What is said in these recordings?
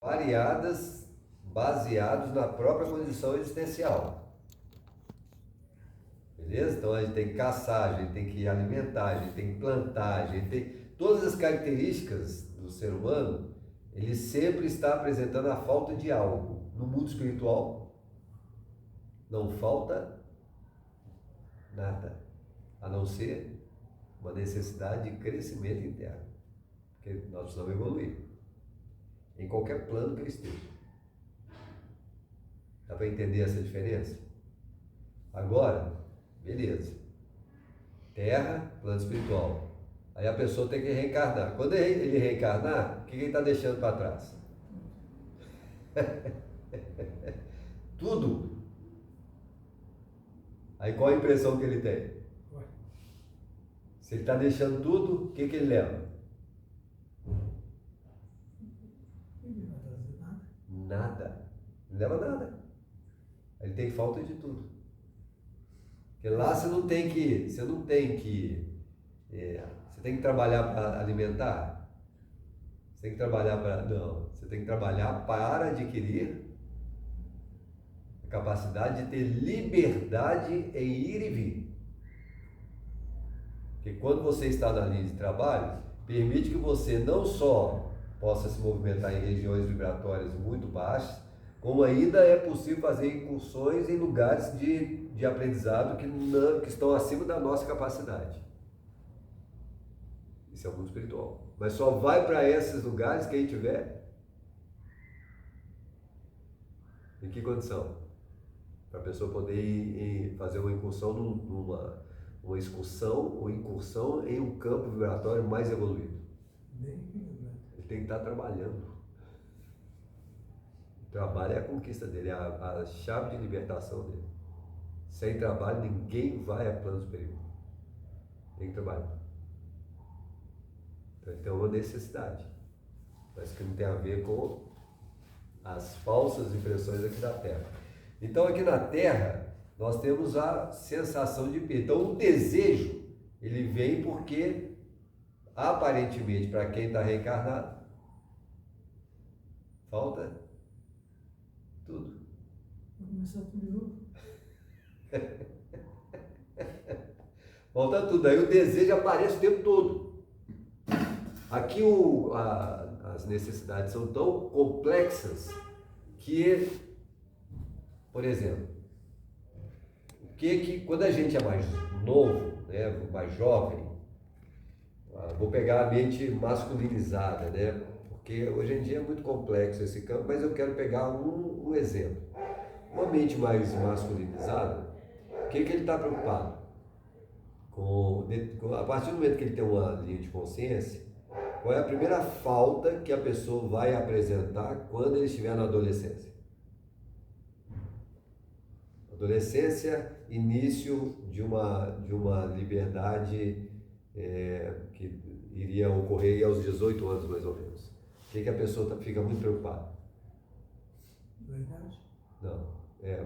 variadas, baseados na própria condição existencial. Beleza? Então a gente tem que caçar, a gente tem que alimentar, a gente tem que plantar, a gente tem todas as características do ser humano. Ele sempre está apresentando a falta de algo. No mundo espiritual, não falta nada, a não ser uma necessidade de crescimento interno. Porque nós precisamos evoluir, em qualquer plano que ele esteja. Dá para entender essa diferença? Agora, beleza. Terra, plano espiritual. Aí a pessoa tem que reencarnar. Quando ele reencarnar, o que ele está deixando para trás? Tudo. Aí qual a impressão que ele tem? Se ele está deixando tudo, o que ele leva? Nada. Não leva nada. Ele tem falta de tudo. Porque lá você não tem que, você tem que trabalhar para alimentar. Você tem que trabalhar para, não, você tem que trabalhar para adquirir a capacidade de ter liberdade em ir e vir. Porque quando você está na linha de trabalho, permite que você não só possa se movimentar em regiões vibratórias muito baixas, como ainda é possível fazer incursões em lugares de aprendizado que estão acima da nossa capacidade. Isso é o mundo espiritual. Mas só vai para esses lugares quem tiver em que condição? Para a pessoa poder ir fazer uma incursão uma excursão ou incursão em um campo vibratório mais evoluído. Ele tem que estar trabalhando. O trabalho é a conquista dele, é a chave de libertação dele. Sem trabalho, ninguém vai a plano superior. Tem que trabalhar. Então, ele tem uma necessidade, mas que não tem a ver com as falsas impressões aqui da Terra. Então, aqui na Terra, nós temos a sensação de perda. Então, o desejo, ele vem porque, aparentemente, para quem está reencarnado, falta tudo. Vou começar tudo de novo. Falta tudo. Aí o desejo aparece o tempo todo. Aqui as necessidades são tão complexas que, por exemplo, quando a gente é mais novo, né, mais jovem, vou pegar a mente masculinizada, né, porque hoje em dia é muito complexo esse campo, mas eu quero pegar um exemplo. Uma mente mais masculinizada, o que ele está preocupado? A partir do momento que ele tem uma linha de consciência, qual é a primeira falta que a pessoa vai apresentar quando ele estiver na adolescência? Adolescência, início de uma liberdade que iria ocorrer aos 18 anos, mais ou menos. O que a pessoa fica muito preocupada? Vaidade? Não,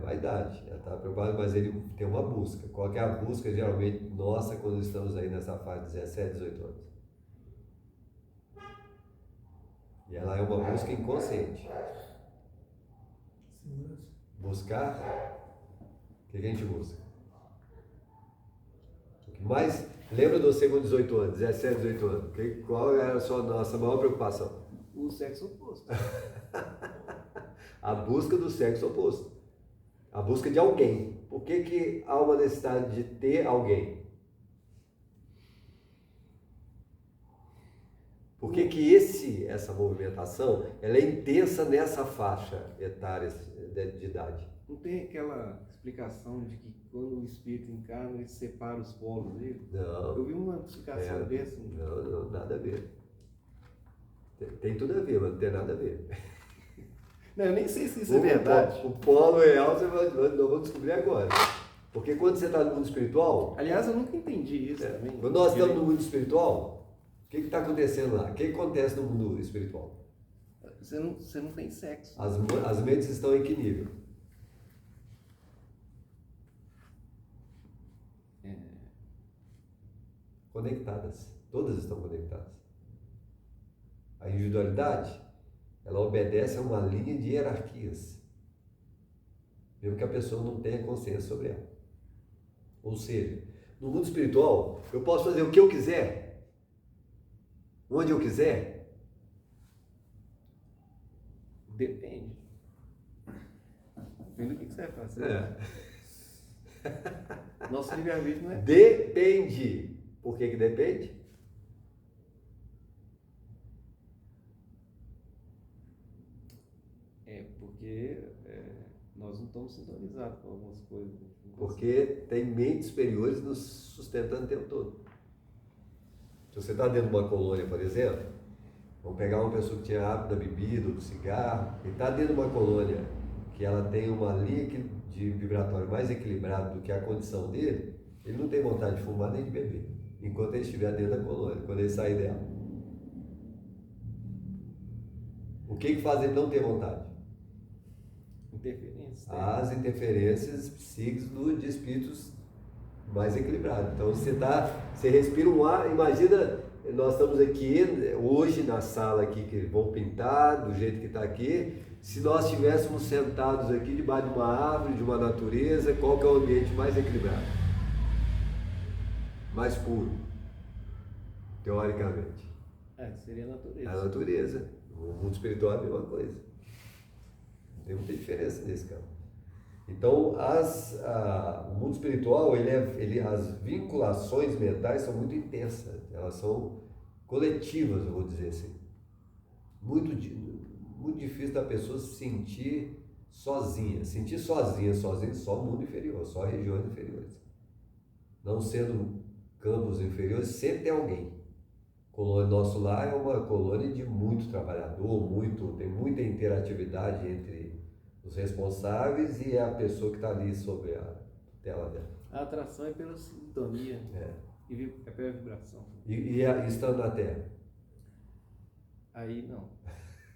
vaidade. Ela está preocupada, mas ele tem uma busca. Qual que é a busca, geralmente, nossa, quando estamos aí nessa fase de 17, 18 anos? E ela é uma busca inconsciente. Segurança. Buscar, o que a gente busca? O que mais lembra de você com 18 anos, 17, 18 anos? Qual era a nossa maior preocupação? O sexo oposto. A busca do sexo oposto. A busca de alguém. Por que há uma necessidade de ter alguém? Por que essa movimentação ela é intensa nessa faixa etária de idade? Não tem aquela explicação de que quando o espírito encarna, ele separa os polos dele? Não. Eu vi uma explicação dessa. Não, nada a ver. Tem tudo a ver, mas não tem nada a ver. Não, eu nem sei se isso é verdade. O polo real nós vamos descobrir agora. Porque quando você está no mundo espiritual... Aliás, eu nunca entendi isso também. Quando nós estamos no mundo espiritual, o que está acontecendo lá? O que acontece no mundo espiritual? Você não tem sexo. As mentes estão em que nível? Conectadas. Todas estão conectadas. A individualidade, ela obedece a uma linha de hierarquias, mesmo que a pessoa não tenha consciência sobre ela. Ou seja, no mundo espiritual, eu posso fazer o que eu quiser, onde eu quiser. Depende. Depende do que você vai fazer. Nosso livre-arbítrio não é. Depende. Por que depende? Porque nós não estamos sintonizados com algumas coisas. Porque tem mentes superiores nos sustentando o tempo todo. Se você está dentro de uma colônia, por exemplo, vamos pegar uma pessoa que tinha hábito da bebida ou do cigarro, e está dentro de uma colônia que ela tem uma linha de vibratório mais equilibrada do que a condição dele, ele não tem vontade de fumar nem de beber, enquanto ele estiver dentro da colônia, quando ele sair dela. O que faz ele não ter vontade? Interferências. As interferências psíquicas de espíritos mais equilibrados. Então você respira um ar, imagina, nós estamos aqui hoje na sala aqui que vão pintar do jeito que está aqui. Se nós estivéssemos sentados aqui debaixo de uma árvore, de uma natureza, qual que é o ambiente mais equilibrado? Mais puro, teoricamente. Seria a natureza. A natureza. O mundo espiritual é a mesma coisa. Não tem muita diferença nesse campo. Então, o mundo espiritual, as vinculações mentais são muito intensas. Elas são coletivas, eu vou dizer assim. Muito difícil da pessoa se sentir sozinha. Sentir sozinha só o mundo inferior, só regiões inferiores. Não sendo campos inferiores, sempre tem alguém. Colônia Nosso Lar é uma colônia de muito trabalhador, tem muita interatividade entre os responsáveis e a pessoa que está ali sobre a tela dela. A atração é pela sintonia e é pela vibração. E estando na Terra? Aí não.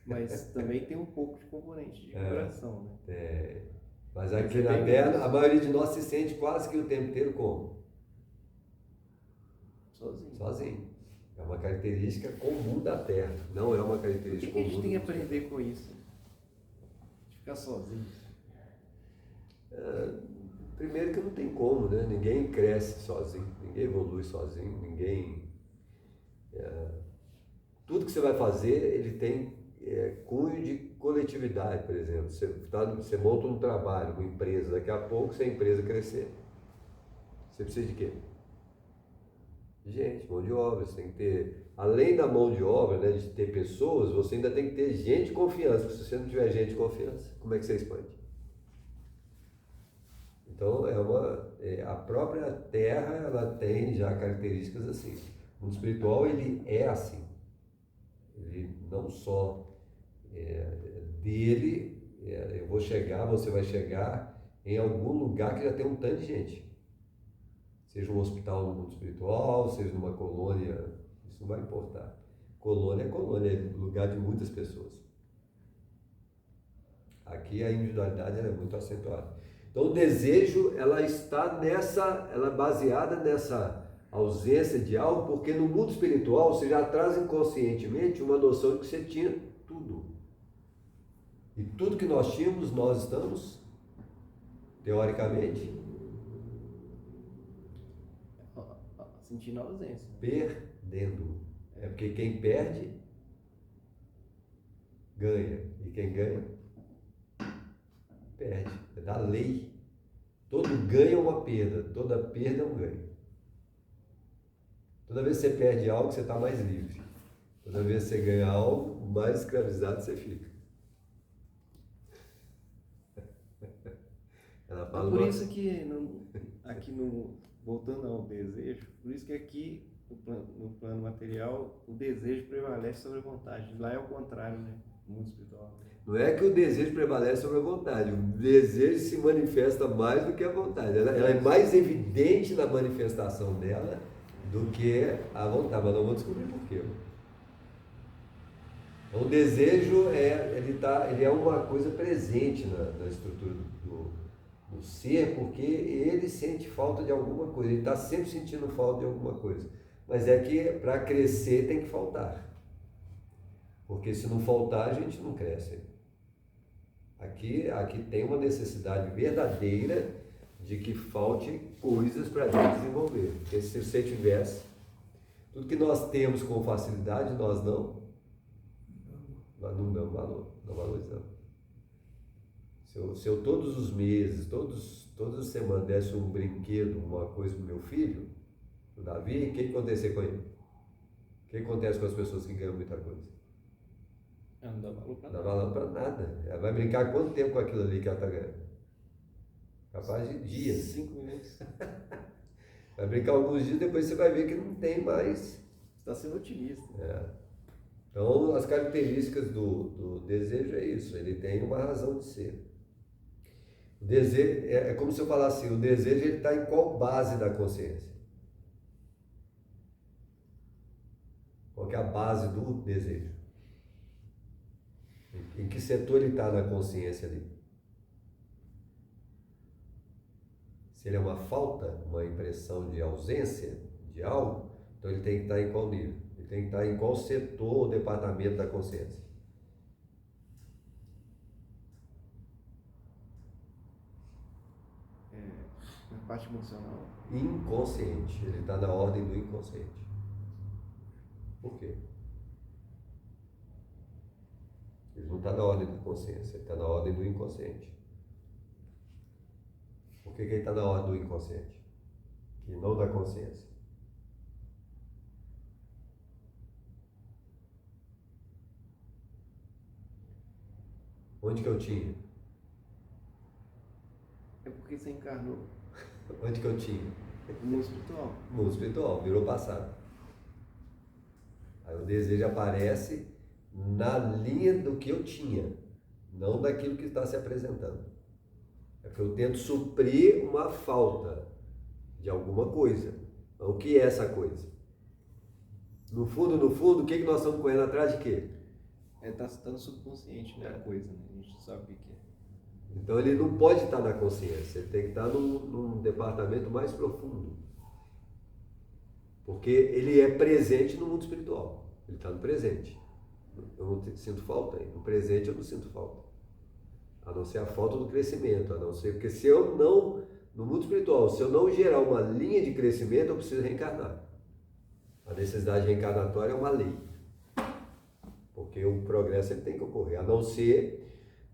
Mas também tem um pouco de componente de vibração, né? Mas aqui na Terra, a maioria de nós se sente quase que o tempo inteiro como? Sozinho. É uma característica comum da Terra, não é uma característica comum. O que a gente tem que aprender com isso? De ficar sozinho. Primeiro que não tem como, né? Ninguém cresce sozinho, ninguém evolui sozinho, tudo que você vai fazer, ele tem cunho de coletividade, por exemplo. Você monta um trabalho, uma empresa, daqui a pouco, se a empresa crescer, você precisa de quê? Gente, mão de obra, você tem que ter, além da mão de obra, né, de ter pessoas, você ainda tem que ter gente de confiança, porque se você não tiver gente de confiança, como é que você expande? Então, a própria Terra, ela tem já características assim. O mundo espiritual, ele é assim. Ele não só eu vou chegar, você vai chegar em algum lugar que já tem um tanto de gente. Seja um hospital no mundo espiritual, seja numa colônia, isso não vai importar. Colônia é lugar de muitas pessoas. Aqui a individualidade é muito acentuada. Então o desejo, ela é baseada nessa ausência de algo, porque no mundo espiritual você já traz inconscientemente uma noção de que você tinha tudo. E tudo que nós tínhamos, nós estamos, teoricamente, sentindo a ausência. Perdendo. É porque quem perde, ganha. E quem ganha, perde. É da lei. Todo ganho é uma perda. Toda perda é um ganho. Toda vez que você perde algo, você está mais livre. Toda vez que você ganha algo, mais escravizado você fica. Ela fala por isso que voltando ao desejo, por isso que aqui no plano material o desejo prevalece sobre a vontade. Lá é o contrário, né? No mundo espiritual. Não é que o desejo prevalece sobre a vontade, o desejo se manifesta mais do que a vontade. Ela é mais evidente na manifestação dela do que a vontade, mas não vou descobrir por quê. Então, o desejo ele é uma coisa presente na estrutura do ser, porque ele sente falta de alguma coisa, ele está sempre sentindo falta de alguma coisa. Mas é que para crescer tem que faltar. Porque se não faltar, a gente não cresce. Aqui tem uma necessidade verdadeira de que falte coisas para a gente desenvolver. Porque se você tivesse, tudo que nós temos com facilidade, nós não damos valor, não valorizamos. Se eu todos os meses, todas as semanas desse um brinquedo, uma coisa para o meu filho, o Davi, o que acontecer com ele? O que acontece com as pessoas que ganham muita coisa? Não dá valor para Não dá nada. valor para nada. Ela vai brincar quanto tempo com aquilo ali que ela está ganhando? Capaz de dias. 5 minutos. Vai brincar alguns dias, depois você vai ver que não tem mais. Está sendo otimista. Então, as características do desejo é isso, ele tem uma razão de ser. O desejo, é como se eu falasse assim, o desejo está em qual base da consciência? Qual que é a base do desejo? Em que setor ele está na consciência ali? Se ele é uma falta, uma impressão de ausência de algo, então ele tem que estar em qual nível? Ele tem que estar em qual setor ou departamento da consciência? Na parte emocional. Inconsciente. Ele está na ordem do inconsciente. Por quê? Ele não está na ordem da consciência, ele está na ordem do inconsciente. Por que ele está na ordem do inconsciente? E não da consciência? Onde que eu tinha? É porque você encarnou Onde que eu tinha? o mundo espiritual. Mundo espiritual, virou passado. Aí o desejo aparece na linha do que eu tinha, não daquilo que está se apresentando. É que eu tento suprir uma falta de alguma coisa. Então, o que é essa coisa? No fundo, o que nós estamos correndo atrás de quê? Está no subconsciente, né? A coisa, né? A gente sabe o que é. Então ele não pode estar na consciência, ele tem que estar num departamento mais profundo. Porque ele é presente no mundo espiritual, ele está no presente. Eu não sinto falta aí, no presente eu não sinto falta. A não ser a falta do crescimento, a não ser, porque se eu não, no mundo espiritual, se eu não gerar uma linha de crescimento, eu preciso reencarnar. A necessidade reencarnatória é uma lei. Porque o progresso ele tem que ocorrer, a não ser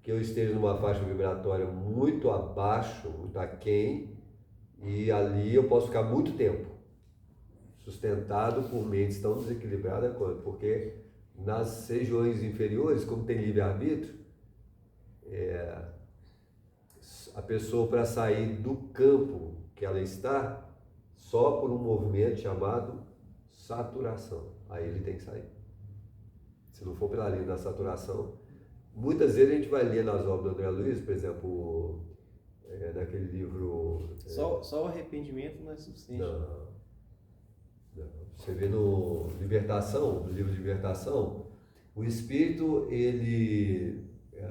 que eu esteja numa faixa vibratória muito abaixo, muito aquém, e ali eu posso ficar muito tempo sustentado por mentes tão desequilibradas quanto, porque nas regiões inferiores, como tem livre-arbítrio, a pessoa para sair do campo que ela está, só por um movimento chamado saturação, aí ele tem que sair. Se não for pela linha da saturação, muitas vezes a gente vai ler nas obras do André Luiz, por exemplo, naquele livro... Só o arrependimento não é suficiente. Não. Você vê no livro de Libertação, o espírito,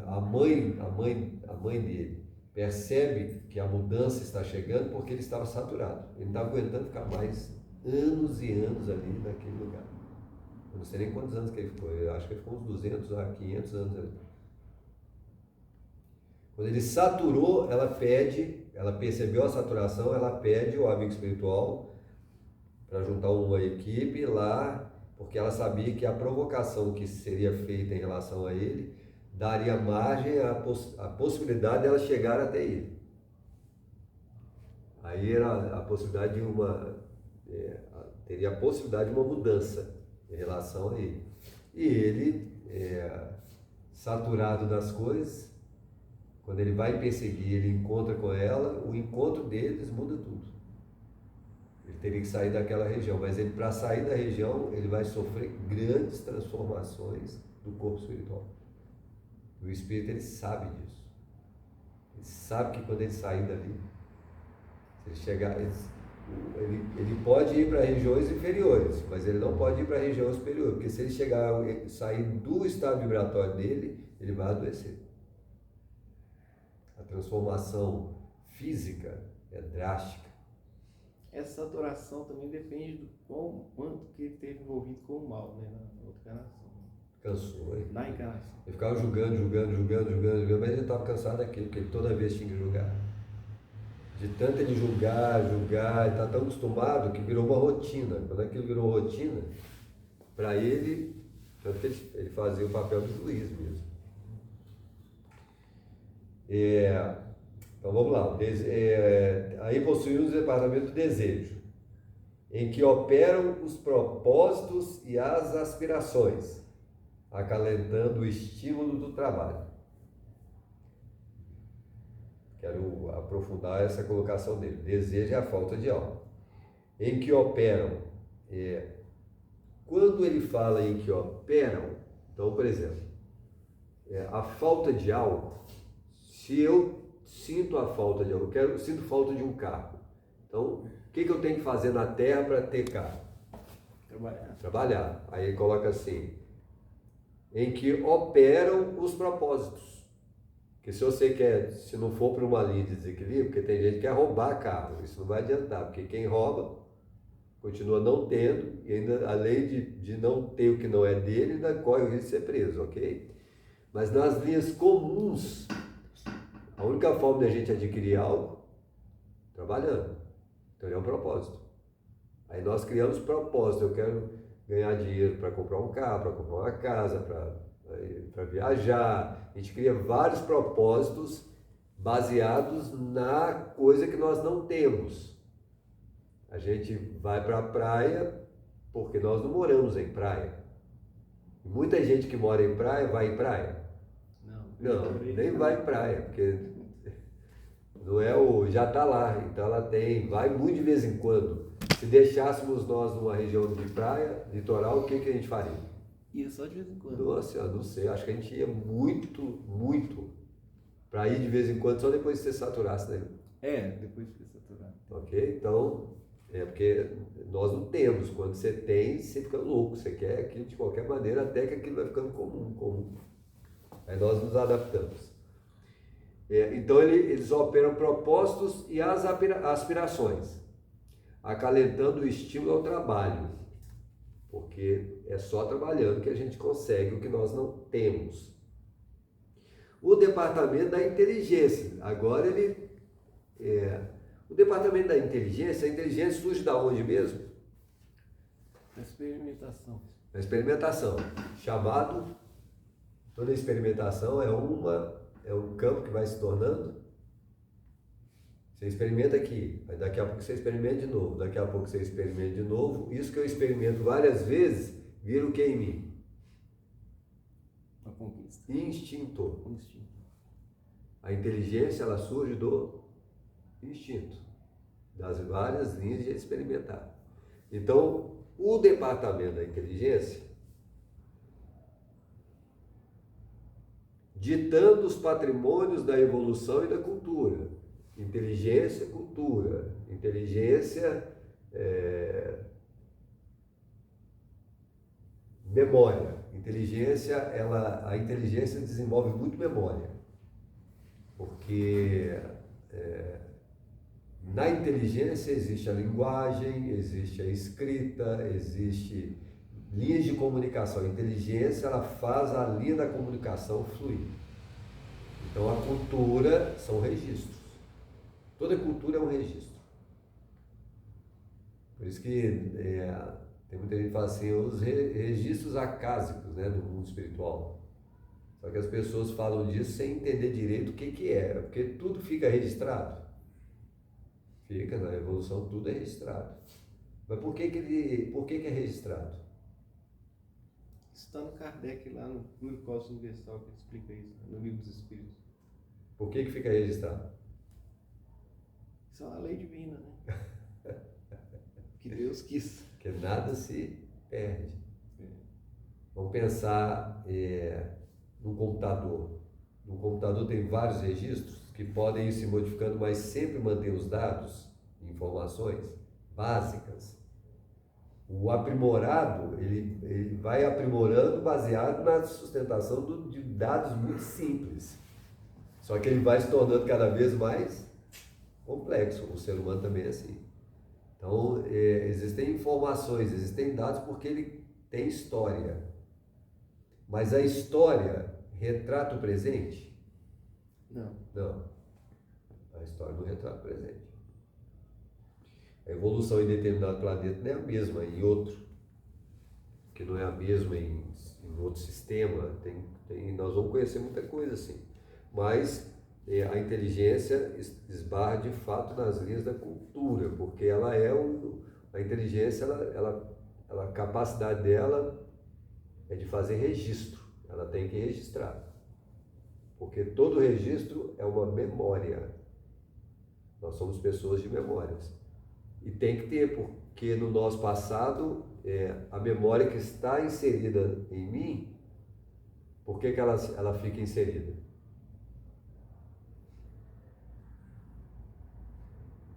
a mãe dele, percebe que a mudança está chegando porque ele estava saturado. Ele não estava aguentando ficar mais anos e anos ali naquele lugar. Eu não sei nem quantos anos que ele ficou, eu acho que ele ficou uns 200 a 500 anos ali. Quando ele saturou, ela percebeu a saturação, ela pede o amigo espiritual para juntar uma equipe lá, porque ela sabia que a provocação que seria feita em relação a ele daria margem à possibilidade dela chegar até ele. Aí era a possibilidade teria a possibilidade de uma mudança em relação a ele. E ele, saturado das coisas, quando ele vai perseguir, ele encontra com ela, o encontro deles muda tudo. Ele teria que sair daquela região, mas para sair da região, ele vai sofrer grandes transformações do corpo espiritual. O espírito, ele sabe disso. Ele sabe que quando ele sair dali, se ele chegar, ele pode ir para regiões inferiores, mas ele não pode ir para a região superior, porque se ele sair do estado vibratório dele, ele vai adoecer. A transformação física é drástica. Essa saturação também depende do quanto que ele esteve envolvido com o mal, né, na outra encarnação. Cansou, hein? Na encarnação. Ele ficava julgando, mas ele estava cansado daquilo, porque ele toda vez tinha que julgar. De tanto ele julgar, ele está tão acostumado que virou uma rotina. Quando aquilo virou rotina, para ele, tanto que ele fazia o papel do juiz mesmo. Então vamos lá. Aí possuímos o departamento do desejo, em que operam os propósitos e as aspirações, acalentando o estímulo do trabalho. Quero aprofundar essa colocação dele. Desejo é a falta de algo. Em que operam. Quando ele fala em que operam, então, por exemplo, a falta de algo, se eu sinto a falta de algo, sinto falta de um carro, então, o que eu tenho que fazer na Terra para ter carro? Trabalhar. Aí ele coloca assim, em que operam os propósitos. Porque se não for para uma linha de desequilíbrio, porque tem gente que quer roubar carro, isso não vai adiantar, porque quem rouba continua não tendo, e ainda, além de não ter o que não é dele, ainda corre o risco de ser preso, ok? Mas nas linhas comuns, a única forma de a gente adquirir algo, trabalhando. Então é um propósito. Aí nós criamos propósito, eu quero ganhar dinheiro para comprar um carro, para comprar uma casa, para viajar. A gente cria vários propósitos baseados na coisa que nós não temos. A gente vai para a praia porque nós não moramos em praia. Muita gente que mora em praia vai em praia? Não, nem vai em praia, porque não é já está lá, então ela vai muito de vez em quando. Se deixássemos nós numa região de praia, litoral, o que a gente faria? Ia só de vez em quando. Nossa, eu não sei, acho que a gente ia muito para ir de vez em quando, só depois que você saturasse, né? Depois que você saturar. Ok? Então, porque nós não temos. Quando você tem, você fica louco, você quer aquilo de qualquer maneira, até que aquilo vai ficando comum. Aí nós nos adaptamos. Então eles operam propósitos e as aspirações, acalentando o estímulo ao trabalho, porque é só trabalhando que a gente consegue o que nós não temos. O departamento da inteligência, agora o departamento da inteligência, a inteligência surge da onde mesmo? Da experimentação. Da experimentação, toda experimentação é um campo que vai se tornando. Você experimenta aqui, aí daqui a pouco você experimenta de novo, daqui a pouco você experimenta de novo. Isso que eu experimento várias vezes, vira o que em mim? A conquista. Instinto. A inteligência, ela surge do instinto, das várias linhas de experimentar. Então, o departamento da inteligência, ditando os patrimônios da evolução e da cultura. Inteligência, cultura. Inteligência, memória. A inteligência desenvolve muito memória. Porque na inteligência existe a linguagem, existe a escrita, existe linhas de comunicação. A inteligência, ela faz a linha da comunicação fluir. Então a cultura são registros. Toda cultura é um registro. Por isso que tem muita gente que fala assim, os registros acásicos, né, do mundo espiritual. Só que as pessoas falam disso sem entender direito o que é, porque tudo fica registrado. Fica, na evolução tudo é registrado. Mas por que é registrado? Isso está no Kardec, lá no Pluricosmo Universal, que explica isso, no Livro dos Espíritos. Por que fica registrado? Isso é uma lei divina, né? Que Deus quis. Que nada se perde. Vamos pensar num computador. No computador tem vários registros que podem ir se modificando, mas sempre mantém os dados, informações básicas. O aprimorado, ele vai aprimorando baseado na sustentação de dados muito simples. Só que ele vai se tornando cada vez mais complexo. O ser humano também é assim. Então, existem informações, existem dados porque ele tem história. Mas a história retrata o presente? Não. Não. A história não retrata o presente. A evolução em determinado planeta não é a mesma em outro, que não é a mesma em outro sistema. Nós vamos conhecer muita coisa assim. Mas a inteligência esbarra de fato nas linhas da cultura, porque ela é a inteligência, a capacidade dela é de fazer registro. Ela tem que registrar. Porque todo registro é uma memória. Nós somos pessoas de memórias. E tem que ter, porque no nosso passado, a memória que está inserida em mim, por que ela fica inserida?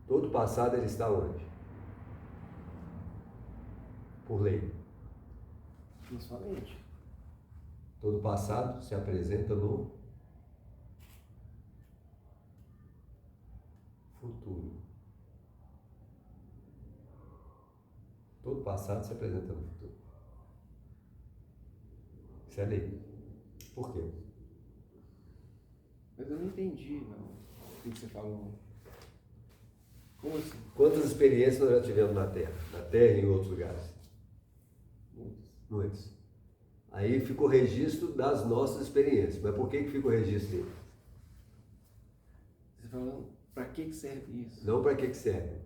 Todo passado ele está onde? Por lei. Na sua mente. Todo passado se apresenta no futuro. Todo passado se apresenta no futuro. Isso é lei. Por quê? Mas eu não entendi, não. O que você falou? Como assim? Quantas experiências nós já tivemos na Terra? Na Terra e em outros lugares? Muitas. Muitas. Aí fica o registro das nossas experiências. Mas por que fica o registro dele? Você falando, para que serve isso? Não para que serve.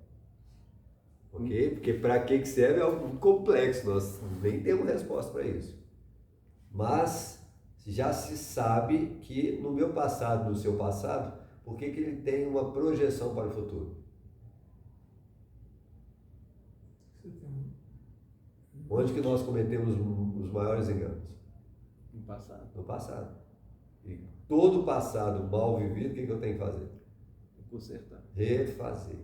Ok? Porque para que serve é algo muito complexo. Nós nem temos resposta para isso. Mas já se sabe que no meu passado, no seu passado, por que ele tem uma projeção para o futuro? Onde que nós cometemos os maiores enganos? No passado. No passado. E todo passado mal vivido, o que eu tenho que fazer? Consertar. Refazer.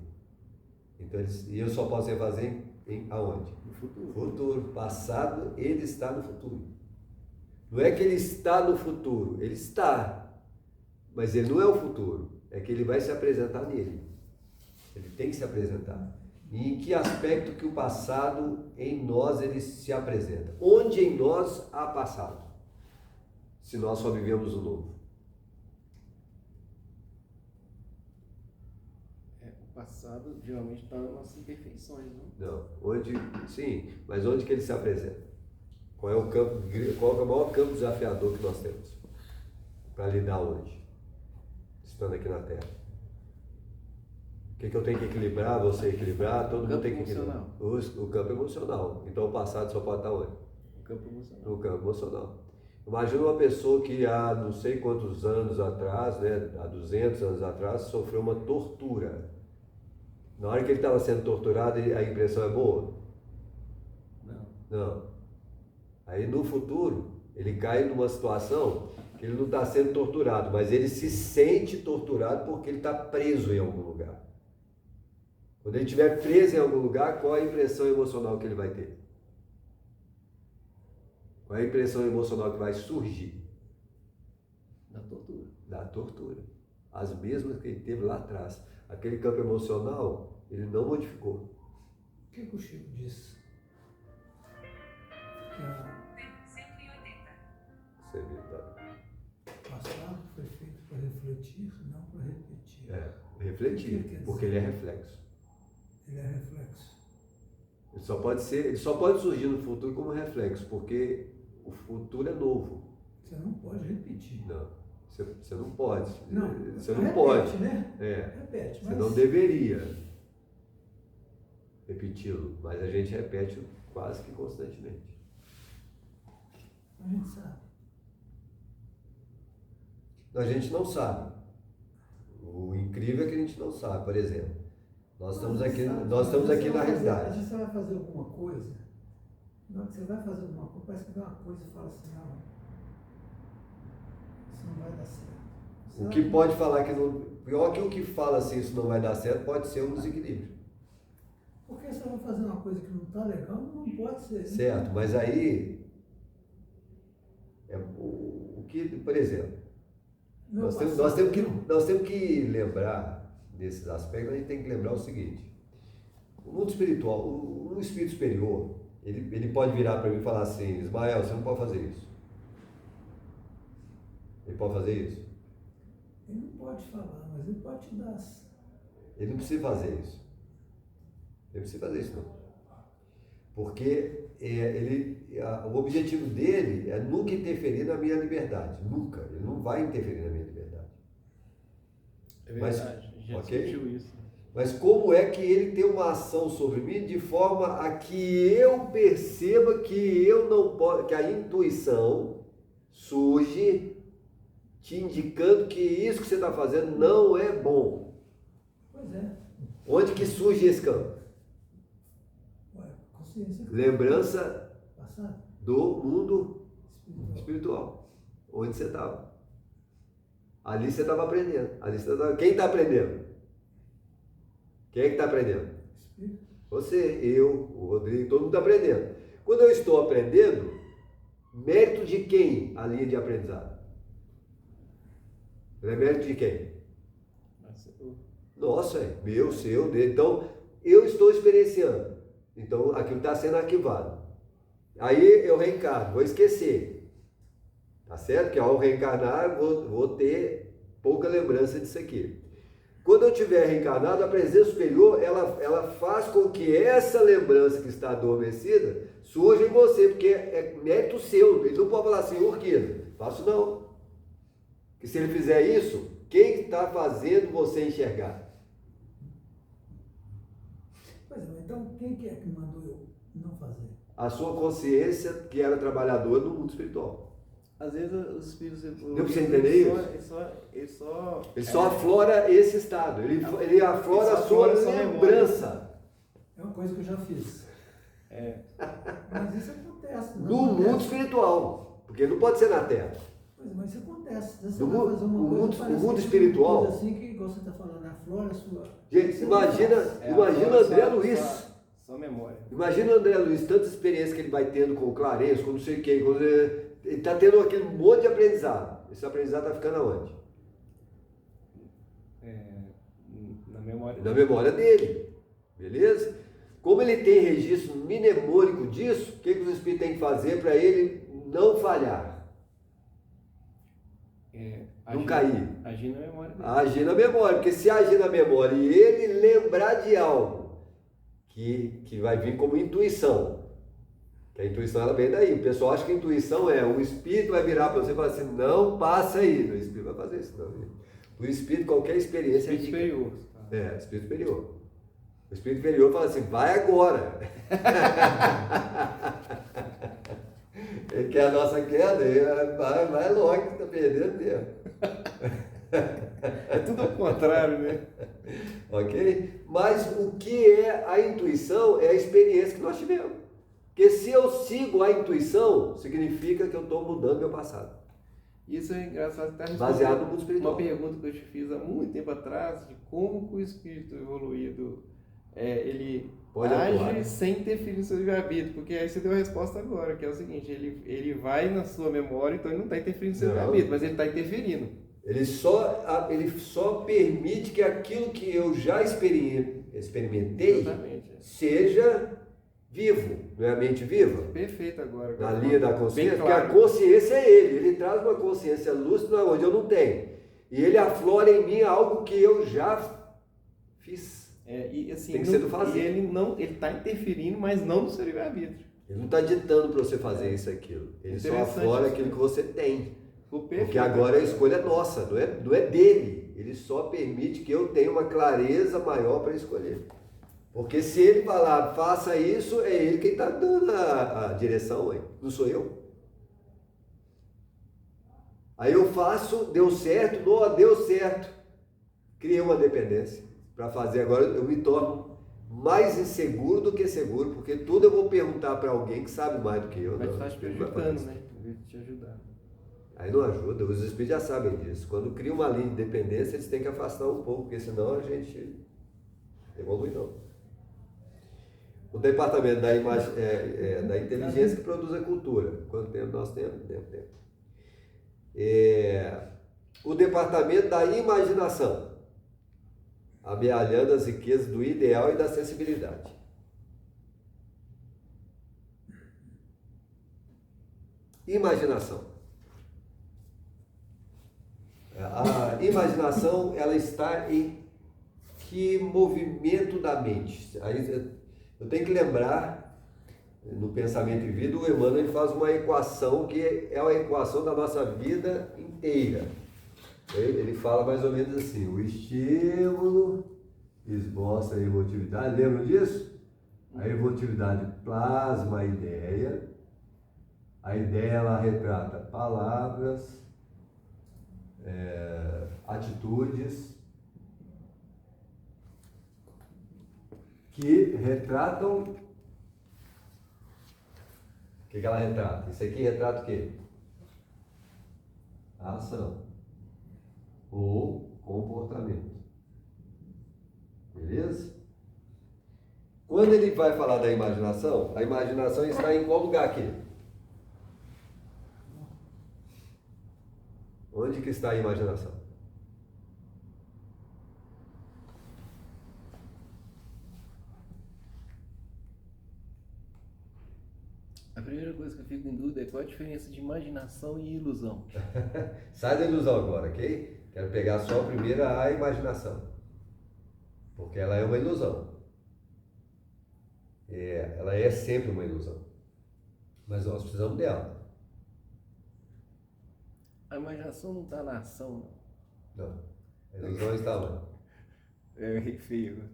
Então, e eu só posso refazer aonde? No futuro. Futuro. Passado, ele está no futuro. Não é que ele está no futuro, ele está. Mas ele não é o futuro. É que ele vai se apresentar nele. Ele tem que se apresentar. E em que aspecto que o passado em nós ele se apresenta? Onde em nós há passado? Se nós só vivemos o novo. O passado geralmente está nas nossas imperfeições, não? Não. Onde, sim, mas onde que ele se apresenta? Qual é o maior campo desafiador que nós temos para lidar hoje, estando aqui na Terra? O que eu tenho que equilibrar, você equilibrar, todo mundo tem que equilibrar. O campo emocional. Então o passado só pode estar onde? No campo emocional. No campo emocional. Imagina uma pessoa que há não sei quantos anos atrás, né, há 200 anos atrás, sofreu uma tortura. Na hora que ele estava sendo torturado, a impressão é boa? Não. Não. Aí no futuro, ele cai numa situação que ele não está sendo torturado, mas ele se sente torturado porque ele está preso em algum lugar. Quando ele estiver preso em algum lugar, qual a impressão emocional que ele vai ter? Qual é a impressão emocional que vai surgir? Da tortura. Da tortura. As mesmas que ele teve lá atrás. Aquele campo emocional, ele não modificou. O que o Chico disse? Que 180. Você viu, tá? o passado foi feito para refletir, não para repetir. Refletir, porque ele é reflexo. Ele é reflexo. Ele só pode surgir no futuro como reflexo, porque o futuro é novo. Você não pode repetir. Não, você não pode. Não, Você não repete, pode. Né? É. Repete, Você mas... não deveria repeti-lo, mas a gente repete quase que constantemente. A gente sabe. A gente não sabe. O incrível é que a gente não sabe, por exemplo. Nós estamos aqui na realidade. Você vai fazer alguma coisa, na hora que você vai fazer alguma coisa, parece que vem uma coisa e fala assim, não, isso não vai dar certo. O que pode falar que não... Pior que o que fala assim, isso não vai dar certo, pode ser um desequilíbrio. Porque você vai fazer uma coisa que não está legal, não pode ser. Certo, mas aí... o que, por exemplo, nós temos que lembrar desses aspectos, a gente tem que lembrar o seguinte: o mundo espiritual, o espírito superior, ele pode virar para mim e falar assim: Ismael, você não pode fazer isso. Ele pode fazer isso? Ele não pode falar, mas ele pode te dar. Ele não precisa fazer isso. Ele não precisa fazer isso, não. Porque o objetivo dele é nunca interferir na minha liberdade. Nunca. Ele não vai interferir na minha liberdade. É verdade, já ok? discutiu isso. Mas como é que ele tem uma ação sobre mim de forma a que eu perceba que eu não posso, que a intuição surge te indicando que isso que você está fazendo não é bom. Pois é. Onde que surge esse campo? Ué, consciência. Lembrança Passado. do mundo Espiritual. espiritual. Onde você estava. Ali você estava aprendendo. Quem está aprendendo? Quem é que está aprendendo? Espírito. Você, eu, o Rodrigo, todo mundo está aprendendo. Quando eu estou aprendendo, mérito de quem a linha de aprendizado? É mérito de quem? Nossa, é meu, seu, dele. Então, eu estou experienciando. Então, aquilo está sendo arquivado. Aí eu reencarno, vou esquecer. Tá certo? Que ao reencarnar, vou ter pouca lembrança disso aqui. Quando eu tiver reencarnado, a presença superior, ela faz com que essa lembrança que está adormecida surja em você, porque é mérito seu. Ele não pode falar assim, Urquiza, faço não. Que se ele fizer isso, quem está fazendo você enxergar? Pois é, então quem que é que mandou eu não fazer? A sua consciência, que era trabalhadora no mundo espiritual. Às vezes os espíritos... Deu para você entender isso? Ele só aflora esse estado. Ele aflora a sua lembrança. É uma coisa que eu já fiz. É. Mas isso acontece. No mundo espiritual. Porque não pode ser na Terra. Pois é, mas isso acontece. Você No vai fazer uma coisa, o parece mundo que espiritual. uma coisa assim que, igual você está falando, aflora a sua... Gente, Você imagina o André Luiz. Só memória. Imagina o André Luiz, tanta experiência que ele vai tendo com o Clarence, com não sei quem, ele está tendo aquele monte de aprendizado. Esse aprendizado está ficando aonde? Na memória. Na memória dele. Beleza? Como ele tem registro mnemônico disso, o que os espíritos têm que fazer para ele não falhar? Não cair. Agir na memória dele. Agir na memória, porque se agir na memória e ele lembrar de algo que vai vir como intuição, que a intuição ela vem daí. O pessoal acha que a intuição é o espírito vai virar para você e falar assim, não passa aí. O espírito vai fazer isso, não. O espírito, qualquer experiência... Espírito superior. Espírito superior. O espírito superior fala assim, vai agora. Ele quer a nossa queda, ele vai logo, que está perdendo tempo. É tudo ao contrário, né? Ok? Mas o que é a intuição é a experiência que nós tivemos. Porque se eu sigo a intuição, significa que eu estou mudando meu passado. Isso é engraçado. Tá baseado no mundo espiritual. Uma pergunta que eu te fiz há muito tempo atrás, de como que o espírito evoluído ele pode age atuar sem interferir no seu livre-arbítrio. Porque aí você deu a resposta agora, que é o seguinte, ele vai na sua memória, então ele não está interferindo no seu livre-arbítrio, mas ele está interferindo. Ele só permite que aquilo que eu já experimentei seja vivo, não é a mente viva? Perfeito agora. Na linha da consciência, claro. porque a consciência é ele traz uma consciência lúcida onde eu não tenho. E ele aflora em mim algo que eu já fiz. E assim, tem que ser do fazer. E ele está interferindo, mas não no seu livre-arbítrio. Ele não está ditando para você fazer isso, aquilo. Ele só aflora aquilo que você tem. Porque agora a escolha é nossa, não é dele. Ele só permite que eu tenha uma clareza maior para escolher. Porque se ele falar, faça isso, é ele quem está dando a direção, hein? Não sou eu. Aí eu faço, deu certo, não deu certo. Criei uma dependência para fazer. Agora eu me torno mais inseguro do que seguro, porque tudo eu vou perguntar para alguém que sabe mais do que eu. Mas está te prejudicando, né? Em vez de te ajudar. Aí não ajuda, os espíritos já sabem disso. Quando cria uma linha de dependência, eles têm que afastar um pouco, porque senão a gente evolui não. O departamento da inteligência que produz a cultura. Quanto tempo nós temos? Tempo. O departamento da imaginação, amealhando as riquezas do ideal e da sensibilidade. Imaginação. A imaginação, ela está em que movimento da mente? Aí eu tenho que lembrar, no Pensamento e Vida, o Emmanuel ele faz uma equação que é a equação da nossa vida inteira. Ele fala mais ou menos assim: o estímulo esboça a emotividade, lembram disso? A emotividade plasma a ideia ela retrata palavras, atitudes que retratam. O que ela retrata? Isso aqui retrata o quê? A ação ou comportamento. Beleza? Quando ele vai falar da imaginação, a imaginação está em qual lugar aqui? Onde que está a imaginação? A primeira coisa que eu fico em dúvida é qual a diferença de imaginação e ilusão. Sai da ilusão agora, ok? Quero pegar só a primeira, a imaginação. Porque ela é uma ilusão. Ela é sempre uma ilusão. Mas nós precisamos dela. A imaginação não está na ação, não. Não. A ilusão está lá. Eu errei feio.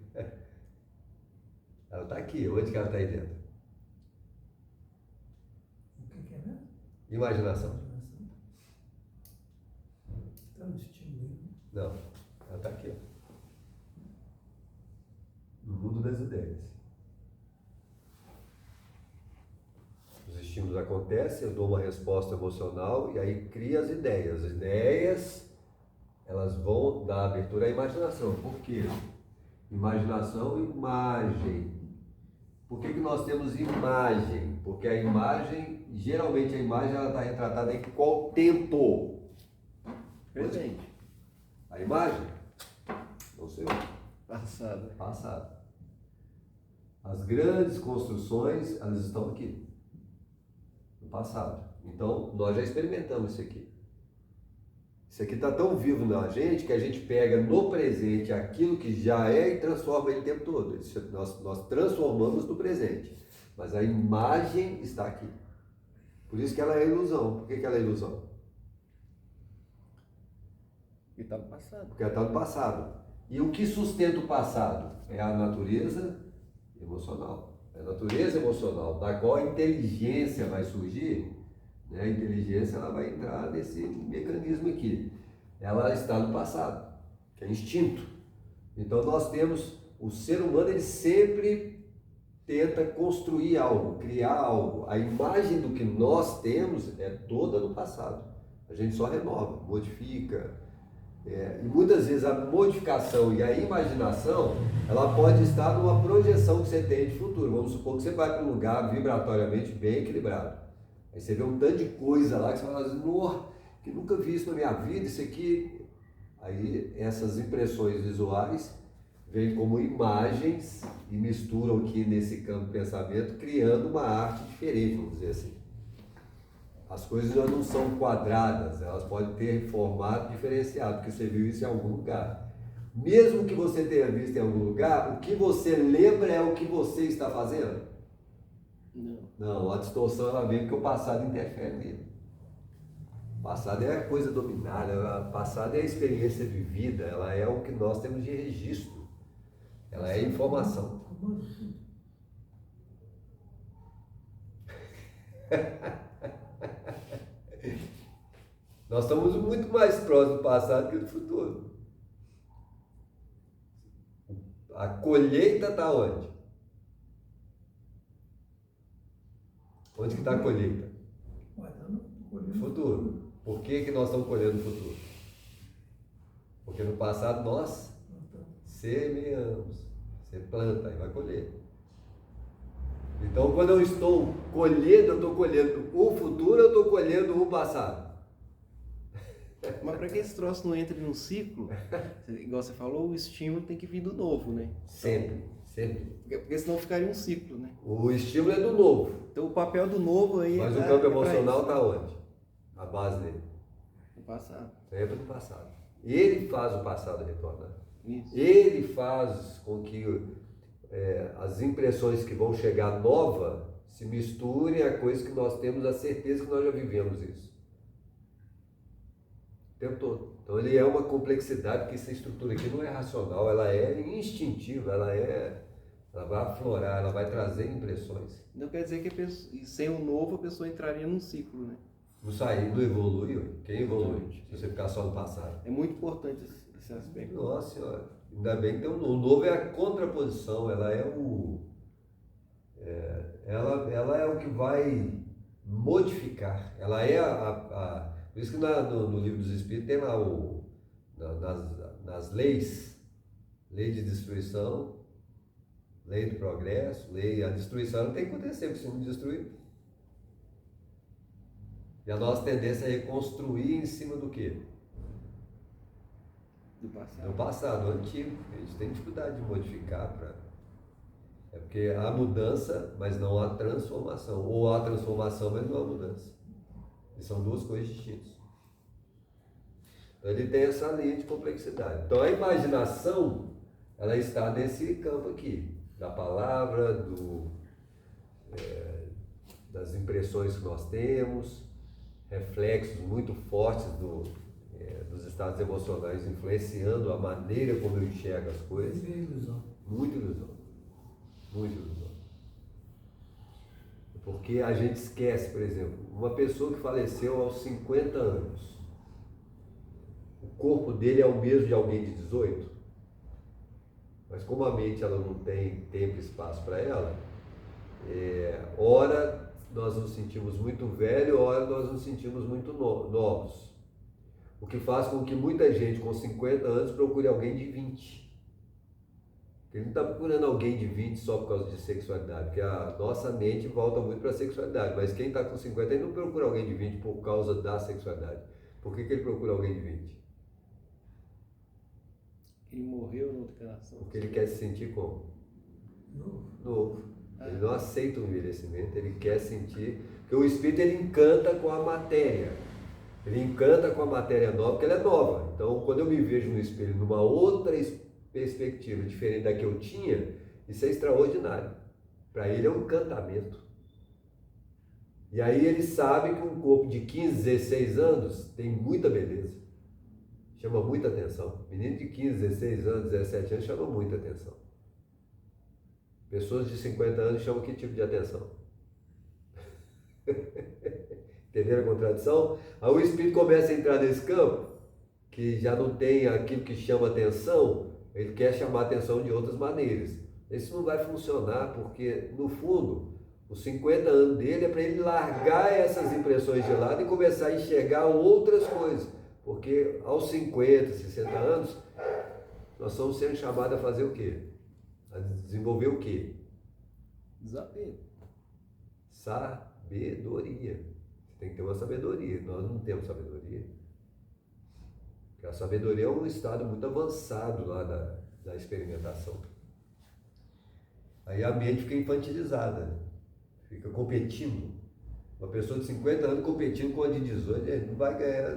Ela está aqui. Onde que ela está aí dentro? O que é mesmo? Imaginação. Está no estímulo. Não. Ela está aqui. Ó. No mundo das ideias. Os estímulos acontecem, eu dou uma resposta emocional e aí cria as ideias. As ideias, elas vão dar abertura à imaginação. Por quê? Imaginação e imagem. Por que nós temos imagem? Porque a imagem, geralmente a imagem ela está retratada em qual tempo? Presente. A imagem? Não sei. Passado. Passado. As grandes construções, elas estão aqui. No passado. Então, nós já experimentamos isso aqui. Isso aqui está tão vivo na gente que a gente pega no presente aquilo que já é e transforma ele o tempo todo. Nós transformamos no presente. Mas a imagem está aqui. Por isso que ela é ilusão. Por que ela é ilusão? E está no passado. Porque ela está no passado. E o que sustenta o passado? É a natureza emocional. É a natureza emocional, da qual a inteligência vai surgir. Né? A inteligência ela vai entrar nesse mecanismo aqui. Ela está no passado, que é instinto. Então nós temos, o ser humano ele sempre tenta construir algo, criar algo. A imagem do que nós temos é toda no passado. A gente só renova, modifica. E muitas vezes a modificação e a imaginação, ela pode estar numa projeção que você tem de futuro. Vamos supor que você vai para um lugar vibratoriamente bem equilibrado. Aí você vê um tanto de coisa lá que você fala assim, que nunca vi isso na minha vida, isso aqui. Aí essas impressões visuais vêm como imagens e misturam aqui nesse campo de pensamento, criando uma arte diferente, vamos dizer assim. As coisas já não são quadradas, elas podem ter formato diferenciado, porque você viu isso em algum lugar. Mesmo que você tenha visto em algum lugar, o que você lembra é o que você está fazendo? Não, a distorção ela vem porque o passado interfere nele. O passado é a coisa dominada, o passado é a experiência vivida, ela é o que nós temos de registro, ela é informação. Nós estamos muito mais próximos do passado que do futuro. A colheita está onde? Onde que está a colheita? No futuro. Por que nós estamos colhendo no futuro? Porque no passado nós semeamos. Você planta e vai colher. Então, quando eu estou colhendo, eu estou colhendo o futuro, eu estou colhendo o passado. Mas para que esse troço não entre num ciclo, igual você falou, o estímulo tem que vir do novo, né? Sempre, sempre. Porque senão ficaria um ciclo, né? O estímulo é do novo. Então o papel do novo aí... Mas o campo emocional está onde? A base dele. No passado. Sempre no passado. Ele faz o passado retornar. Isso. Ele faz com que as impressões que vão chegar nova se misturem a coisa que nós temos a certeza que nós já vivemos isso. O tempo todo. Então ele é uma complexidade, porque essa estrutura aqui não é racional, ela é instintiva, ela vai aflorar, ela vai trazer impressões. Não quer dizer que sem o novo a pessoa entraria num ciclo, né? Não sair, não evolui, quem evolui? Se você ficar só no passado. É muito importante esse aspecto. Nossa senhora, ainda bem que tem o novo é a contraposição, ela é o que vai modificar, ela é por isso que no livro dos Espíritos tem lá nas leis, lei de destruição, lei do progresso, a destruição não tem que acontecer, porque se não destruir. E a nossa tendência é reconstruir em cima do quê? Do passado. Do passado, do antigo. A gente tem dificuldade de modificar É porque há mudança, mas não há transformação. Ou há transformação, mas não há mudança. E são duas coisas distintas. Então ele tem essa linha de complexidade. Então a imaginação, ela está nesse campo aqui. Da palavra, das impressões que nós temos, reflexos muito fortes dos estados emocionais influenciando a maneira como eu enxergo as coisas. Muita ilusão. Muita ilusão. Muita ilusão. Porque a gente esquece, por exemplo, uma pessoa que faleceu aos 50 anos, o corpo dele é o mesmo de alguém de 18, mas como a mente ela não tem tempo e espaço para ela, ora nós nos sentimos muito velhos, ora nós nos sentimos muito novos. O que faz com que muita gente com 50 anos procure alguém de 20. Ele não está procurando alguém de 20 só por causa de sexualidade, porque a nossa mente volta muito para a sexualidade, mas quem está com 50 ele não procura alguém de 20 por causa da sexualidade. Por que ele procura alguém de 20? Ele morreu na outra encarnação. Porque ele quer se sentir como? Novo. Ele não aceita o envelhecimento, ele quer sentir, porque o espírito ele encanta com a matéria. Ele encanta com a matéria nova, porque ela é nova. Então, quando eu me vejo no espelho numa outra perspectiva diferente da que eu tinha, isso é extraordinário. Para ele é um encantamento. E aí ele sabe que um corpo de 15, 16 anos tem muita beleza. Chama muita atenção. Menino de 15, 16 anos, 17 anos chama muita atenção. Pessoas de 50 anos chamam que tipo de atenção? Entenderam a contradição? Aí o espírito começa a entrar nesse campo, que já não tem aquilo que chama atenção, ele quer chamar atenção de outras maneiras. Isso não vai funcionar, porque no fundo, os 50 anos dele é para ele largar essas impressões de lado e começar a enxergar outras coisas. Porque aos 50, 60 anos, nós estamos sendo chamados a fazer o quê? A desenvolver o quê? Desapego. Sabedoria. Você tem que ter uma sabedoria. Nós não temos sabedoria. Porque a sabedoria é um estado muito avançado lá da experimentação. Aí a mente fica infantilizada, fica competindo. Uma pessoa de 50 anos competindo com a de 18, ele não vai ganhar,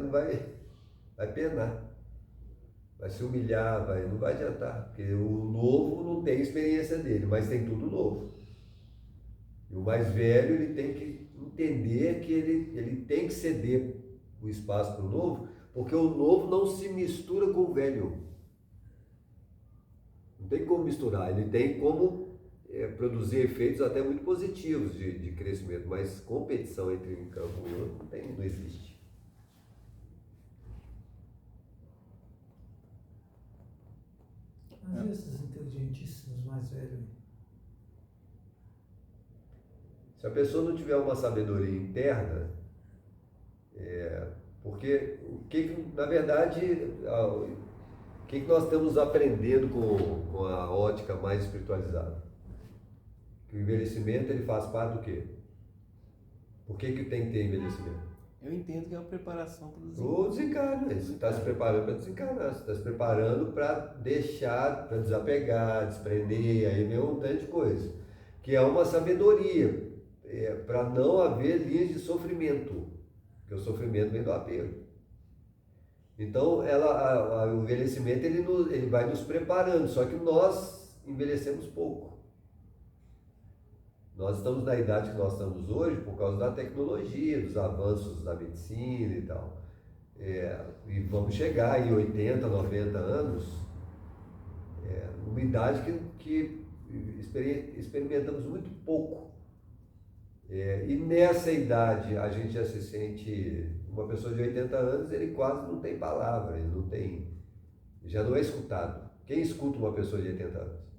vai penar. Vai se humilhar, não vai adiantar, porque o novo não tem experiência dele, mas tem tudo novo. E o mais velho, ele tem que entender que ele tem que ceder o espaço para o novo, porque o novo não se mistura com o velho. Não tem como misturar, ele tem como produzir efeitos até muito positivos de crescimento, mas competição entre um campo e outro não existe. Mas e esses inteligentíssimos mais velhos? Se a pessoa não tiver uma sabedoria interna, porque na verdade, o que nós estamos aprendendo com a ótica mais espiritualizada? Que o envelhecimento ele faz parte do quê? Por que tem que ter envelhecimento? Eu entendo que é uma preparação para o O desencarne. Você está se preparando para desencarnar, você está se preparando para deixar, para desapegar, desprender, aí vem um tanto de coisa. Que é uma sabedoria, para não haver linhas de sofrimento, porque o sofrimento vem do apego. Então, o envelhecimento ele vai nos preparando, só que nós envelhecemos pouco. Nós estamos na idade que nós estamos hoje por causa da tecnologia, dos avanços da medicina e tal. E vamos chegar em 80, 90 anos, uma idade que experimentamos muito pouco. E nessa idade a gente já se sente, uma pessoa de 80 anos, ele quase não tem palavra, ele não tem, já não é escutado. Quem escuta uma pessoa de 80 anos?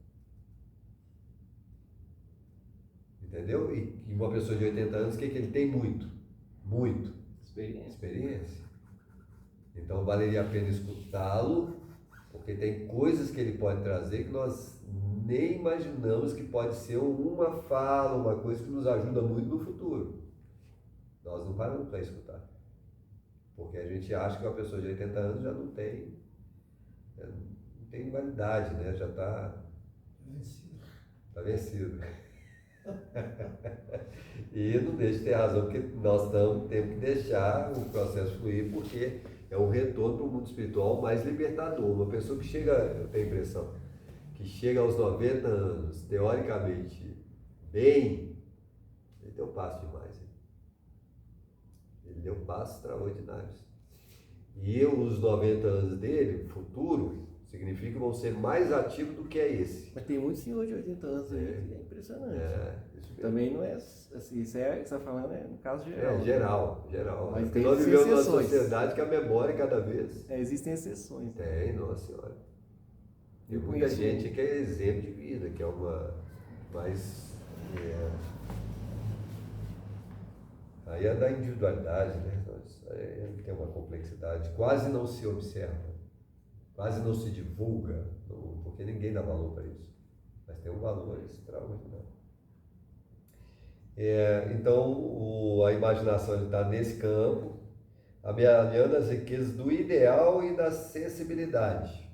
Entendeu? E uma pessoa de 80 anos, o que ele tem muito? Muito. Experiência. Então valeria a pena escutá-lo, porque tem coisas que ele pode trazer que nós nem imaginamos que pode ser uma fala, uma coisa que nos ajuda muito no futuro. Nós não paramos para escutar. Porque a gente acha que uma pessoa de 80 anos já não tem validade, né? Já está vencido. E não deixa de ter razão, porque nós temos que deixar o processo fluir, porque é um retorno para o mundo espiritual mais libertador. Uma pessoa que chega, eu tenho a impressão, que chega aos 90 anos, teoricamente bem, ele deu passo demais. Ele deu passos extraordinários. E os 90 anos dele, futuro, significa que vão ser mais ativos do que esse. Mas tem muito senhor de 80 anos aí, que é impressionante. Isso mesmo. Também não é assim, isso que você está falando no caso geral. Geral. Mas tem nós vivemos numa exceções. sociedade que a memória cada vez... existem exceções. Tem, nossa senhora. Tem Eu muita conheço gente que é exemplo de vida, que é uma mais... Aí é da individualidade, né? Aí tem uma complexidade, quase não se observa, quase não se divulga, porque ninguém dá valor para isso. Mas tem um valor extraordinário. Então, a imaginação está nesse campo, amealhando as riquezas do ideal e da sensibilidade.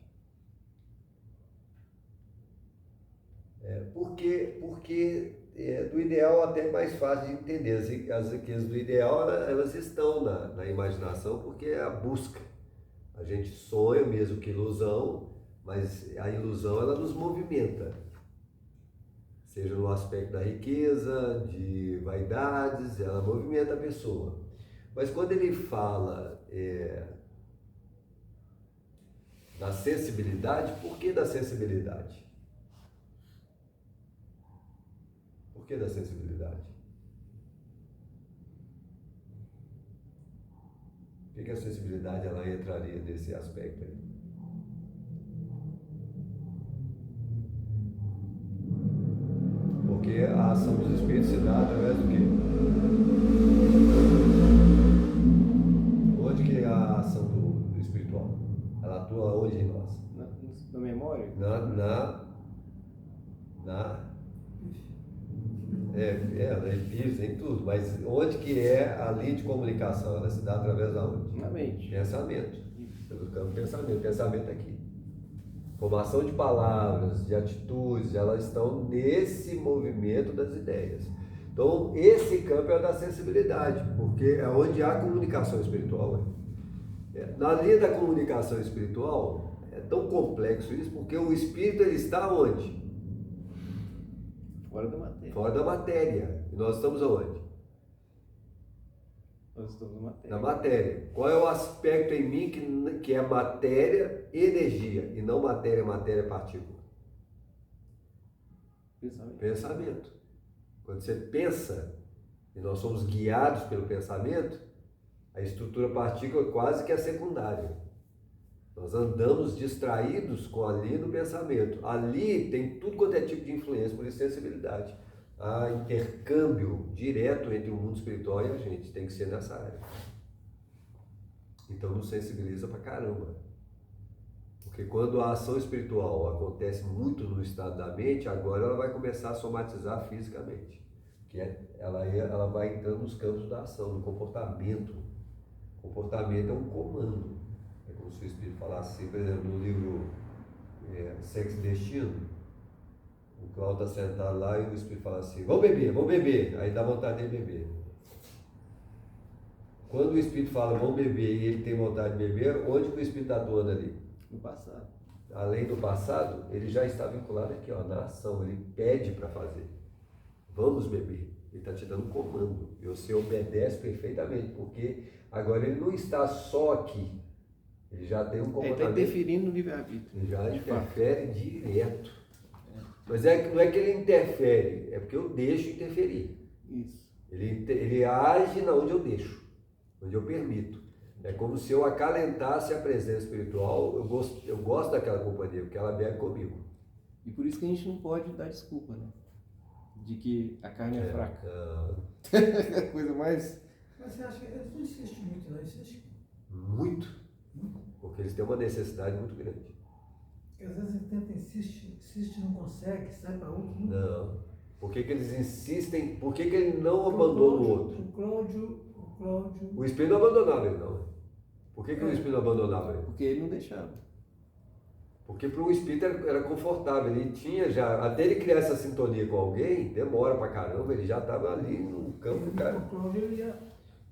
Porque do ideal até é mais fácil de entender. As riquezas do ideal, elas estão na imaginação, porque é a busca. A gente sonha mesmo que ilusão, mas a ilusão ela nos movimenta. Seja no aspecto da riqueza, de vaidades, ela movimenta a pessoa. Mas quando ele fala da sensibilidade, por que da sensibilidade? Por que da sensibilidade? Por que a sensibilidade ela entraria nesse aspecto aí? Porque a ação dos espíritos se dá através do quê? Onde que é a ação do espiritual? Ela atua onde em nós? Na memória? Ela pisa em tudo, mas onde que é a linha de comunicação? Ela se dá através da onde? Na mente. Pensamento. Pelo campo pensamento. Pensamento aqui. Formação de palavras, de atitudes, elas estão nesse movimento das ideias. Então, esse campo é o da sensibilidade, porque é onde há comunicação espiritual. Na linha da comunicação espiritual, é tão complexo isso, porque o espírito ele está onde? Fora da matéria. Fora da matéria. E nós estamos aonde? Nós estamos na matéria. Na matéria. Qual é o aspecto em mim que é matéria e energia, e não matéria, partícula? Pensamento. Quando você pensa, e nós somos guiados pelo pensamento, a estrutura partícula quase que é secundária. Nós andamos distraídos com a linha do pensamento. Ali tem tudo quanto é tipo de influência, por isso sensibilidade. Há intercâmbio direto entre o mundo espiritual e a gente, tem que ser nessa área. Então nos sensibiliza pra caramba. Porque quando a ação espiritual acontece muito no estado da mente, agora ela vai começar a somatizar fisicamente. Ela vai entrando nos campos da ação, no comportamento. O comportamento é um comando. É como se o espírito falasse assim, por exemplo, no livro Sexo e Destino, o Cláudio está sentado lá e o espírito fala assim, vamos beber, aí dá vontade de beber. Quando o Espírito fala, vão beber, e ele tem vontade de beber, onde que o Espírito está atuando ali? No passado. Além do passado, ele já está vinculado aqui, ó, na ação, ele pede para fazer. Vamos beber. Ele está te dando um comando. E você obedece perfeitamente, porque agora ele não está só aqui. Ele já tem um Ele comportamento. está interferindo no livre-arbítrio. Ele já de fato. interfere direto. Mas não é que ele interfere, é porque eu deixo interferir. Isso. Ele age na onde eu deixo, onde eu permito. É como se eu acalentasse a presença espiritual. Eu gosto daquela companhia, porque ela bebe comigo. E por isso que a gente não pode dar desculpa, né? De que a carne é fraca. É a coisa mais... Mas você acha que eles não insistem muito, não insistem? Muito. Porque eles têm uma necessidade muito grande. Porque às vezes ele tenta, insiste, não consegue, sai para outro. Não. Por que eles insistem? Por que ele não abandona o outro? O Cláudio... O Espírito não abandonava ele, não. Por que o Espírito não abandonava ele? Porque ele não deixava. Porque para o Espírito era confortável, ele tinha já, até ele criar essa sintonia com alguém, demora pra caramba, ele já estava ali no campo, cara. O Cláudio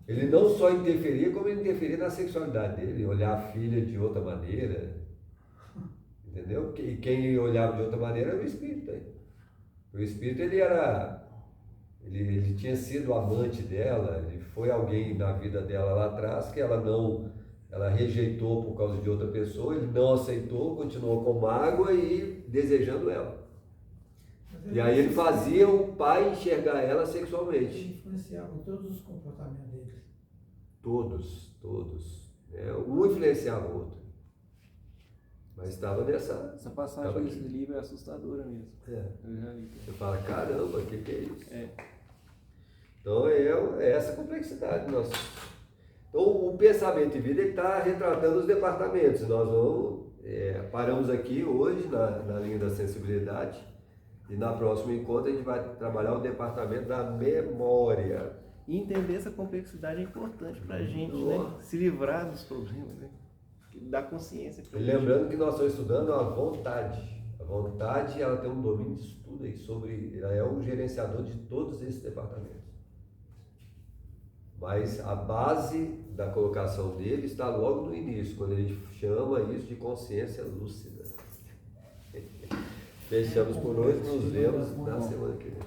Ele não só interferia, como ele interferia na sexualidade dele, olhar a filha de outra maneira, entendeu? E quem olhava de outra maneira era o Espírito. Hein? O Espírito, ele tinha sido amante dela, ele foi alguém na vida dela lá atrás que ela rejeitou por causa de outra pessoa, ele não aceitou, continuou com mágoa e desejando ela. E aí ele fazia o pai enxergar ela sexualmente. Ele influenciava todos os comportamentos dele. Todos. Um influenciava o outro. Mas estava nessa... Essa passagem desse livro é assustadora mesmo. Eu já li. Você fala, caramba, o que é isso? É. Então é essa complexidade nossa. Então o pensamento e vida está retratando os departamentos. Nós paramos aqui hoje na linha da sensibilidade e na próxima encontro a gente vai trabalhar o departamento da memória. E entender essa complexidade é importante para a gente, né? Se livrar dos problemas, né? Dar consciência para E lembrando que nós estamos estudando a vontade. A vontade, ela tem um domínio de estudo aí ela é o gerenciador de todos esses departamentos. Mas a base da colocação dele está logo no início, quando a gente chama isso de consciência lúcida. Fechamos por hoje, nos vemos na semana que vem.